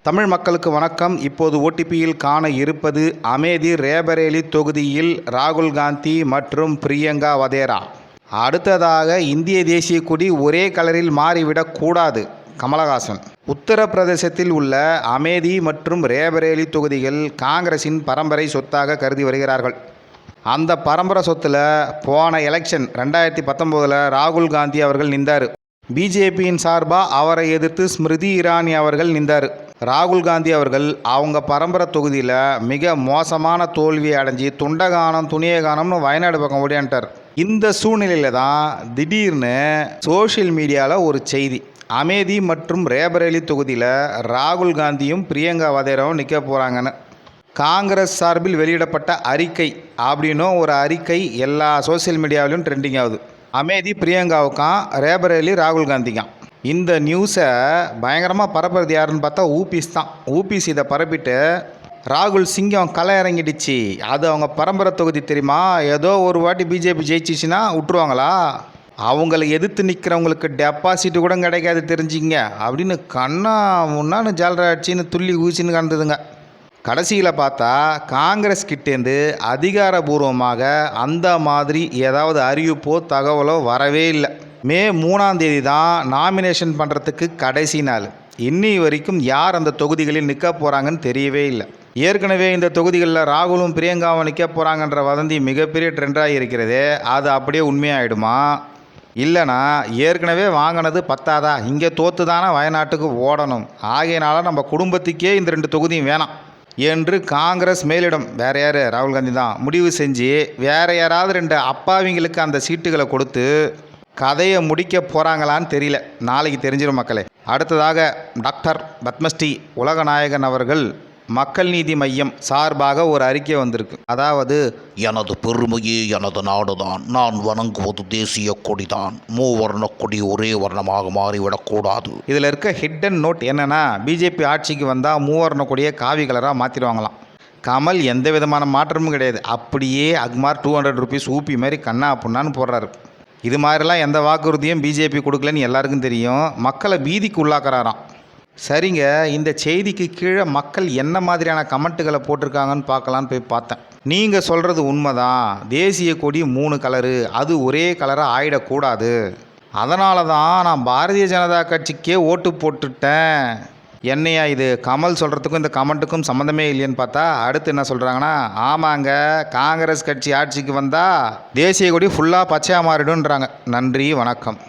தமிழ் மக்களுக்கு வணக்கம். இப்போது ஓடிபியில் காண இருப்பது அமேதி ரேபரேலி தொகுதியில் ராகுல் காந்தி மற்றும் பிரியங்கா வதேரா. அடுத்ததாக இந்திய தேசிய கொடி ஒரே கலரில் மாறிவிடக்கூடாது கமலஹாசன். உத்தரப்பிரதேசத்தில் உள்ள அமேதி மற்றும் ரேபரேலி தொகுதிகள் காங்கிரசின் பரம்பரை சொத்தாக கருதி வருகிறார்கள். அந்த பரம்பரை சொத்தில் போன எலெக்ஷன் 2019 ராகுல் காந்தி அவர்கள் நின்றார். பிஜேபியின் சார்பாக அவரை எதிர்த்து ஸ்மிருதி இரானி அவர்கள் நின்றார். ராகுல் காந்தி அவர்கள் அவங்க பரம்பரை தொகுதியில் மிக மோசமான தோல்வியை அடைஞ்சி துண்டகானம் துணியகானம்னு வயநாடு பக்கம் ஓடியான்ட்டார். இந்த சூழ்நிலையில் தான் திடீர்னு சோஷியல் மீடியாவில் ஒரு செய்தி, அமேதி மற்றும் ரேபரேலி தொகுதியில் ராகுல் காந்தியும் பிரியங்கா வதேராவும் நிற்க போகிறாங்கன்னு. காங்கிரஸ் சார்பில் வெளியிடப்பட்ட அறிக்கை அப்படின்னும் ஒரு அறிக்கை எல்லா சோசியல் மீடியாவிலும் ட்ரெண்டிங் ஆகுது. அமேதி பிரியங்காவுக்கான், ரேபரேலி ராகுல் காந்திக்கான். இந்த நியூஸை பயங்கரமாக பரப்புறது யாருன்னு பார்த்தா ஊபிஸ் தான். ஊபிஸ் இதை பரப்பிட்டு ராகுல் சிங்கம் களை இறங்கிடுச்சு, அது அவங்க பரம்பரை தொகுதி தெரியுமா, ஏதோ ஒரு வாட்டி பிஜேபி ஜெயிச்சிச்சுன்னா விட்டுருவாங்களா, அவங்கள எதிர்த்து நிற்கிறவங்களுக்கு டெபாசிட்டு கூட கிடைக்காது தெரிஞ்சிங்க அப்படின்னு கண்ணா முன்னான்னு ஜாலரா அடிச்சின்னு துள்ளி ஊசின்னு கலந்துதுங்க. கடைசியில் பார்த்தா காங்கிரஸ் கிட்டேருந்து அதிகாரபூர்வமாக அந்த மாதிரி ஏதாவது அறிவிப்போ தகவலோ வரவே இல்லை. மே 3 தான் நாமினேஷன் பண்ணுறதுக்கு கடைசி நாள். இன்னி வரைக்கும் யார் அந்த தொகுதிகளில் நிற்க போகிறாங்கன்னு தெரியவே இல்லை. ஏற்கனவே இந்த தொகுதிகளில் ராகுலும் பிரியங்காவும் நிற்க போகிறாங்கன்ற வதந்தி மிகப்பெரிய ட்ரெண்டாக இருக்கிறது. அது அப்படியே உண்மையாகிடுமா, இல்லைனா ஏற்கனவே வாங்கினது பத்தாதா, இங்கே தோற்று தானே வயநாட்டுக்கு ஓடணும், ஆகையினால நம்ம குடும்பத்துக்கே இந்த 2 தொகுதியும் வேணாம் என்று காங்கிரஸ் மேலிடம், வேறு யார், ராகுல் காந்தி தான் முடிவு செஞ்சு வேறு யாராவது 2 அப்பாவிங்களுக்கு அந்த சீட்டுகளை கொடுத்து கதையை முடிக்க போகிறாங்களான்னு தெரியல. நாளைக்கு தெரிஞ்சிடும் மக்களே. அடுத்ததாக டாக்டர் பத்மஸ்ரீ உலகநாயகன் அவர்கள் மக்கள் நீதி மையம் சார்பாக ஒரு அறிக்கை வந்திருக்கு. அதாவது, எனது பெருமையே எனது நாடுதான், நான் வணங்குவது தேசிய கொடிதான், மூவர்ண கொடி ஒரே வர்ணமாக மாறிவிடக்கூடாது. இதில் இருக்க ஹிடன் நோட் என்னென்னா, பிஜேபி ஆட்சிக்கு வந்தால் மூவர்ண கொடியை காவி கலராக மாற்றிடுவாங்களாம். கமல் எந்த விதமான மாற்றமும் கிடையாது, அப்படியே அக்மார் 200 rupees ஊப்பி மாதிரி கண்ணா புண்ணான்னு போடுறாரு. இது மாதிரிலாம் எந்த வாக்குறுதியும் பிஜேபி கொடுக்கலன்னு எல்லாருக்கும் தெரியும். மக்களை பீதிக்கு உள்ளாக்குறாராம். சரிங்க, இந்த செய்திக்கு கீழே மக்கள் என்ன மாதிரியான கமெண்ட்டுகளை போட்டிருக்காங்கன்னு பார்க்கலான்னு போய் பார்த்தேன். நீங்கள் சொல்கிறது உண்மைதான், தேசிய கொடி 3 கலரு, அது ஒரே கலராக ஆயிடக்கூடாது, அதனால தான் நான் பாரதிய ஜனதா கட்சிக்கே ஓட்டு போட்டுட்டேன். என்னையா இது, கமல் சொல்கிறதுக்கும் இந்த கமெண்ட்டுக்கும் சம்மந்தமே இல்லைன்னு பார்த்தா அடுத்து என்ன சொல்கிறாங்கன்னா, ஆமாங்க, காங்கிரஸ் கட்சி ஆட்சிக்கு வந்தால் தேசிய கொடி ஃபுல்லாக பச்சையாக மாறிடுன்றாங்க. நன்றி, வணக்கம்.